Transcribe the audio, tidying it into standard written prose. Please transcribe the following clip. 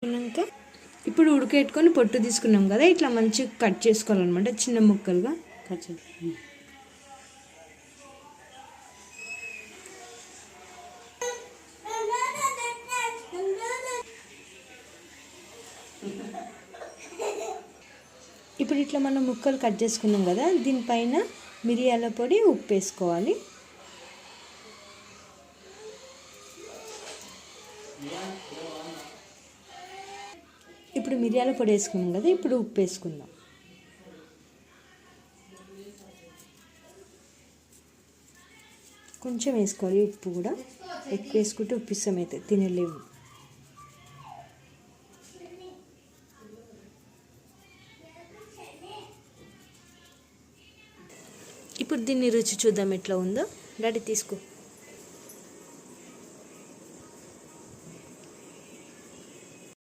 వేసుకున్నాక ఇప్పుడు ఉడకెట్టుకొని పొట్టు తీసుకున్నాం కదా, ఇట్లా మంచిగా కట్ చేసుకోవాలన్నమాట, చిన్న ముక్కలుగా కట్ చేసి. ఇప్పుడు ఇట్లా మనం ముక్కలు కట్ చేసుకున్నాం కదా, దీనిపైన మిరియాల పొడి, ఉప్పు వేసుకోవాలి. ఇప్పుడు మిరియాల పొడి వేసుకున్నాం కదా, ఇప్పుడు ఉప్పు వేసుకుందాం. కొంచెం వేసుకోవాలి ఉప్పు కూడా, ఎక్కువ వేసుకుంటే ఉప్పు ఇష్టమైతే తినలేము. ఇప్పుడు దీన్ని రుచి చూద్దాం ఎట్లా ఉందో. డాడీ తీసుకో.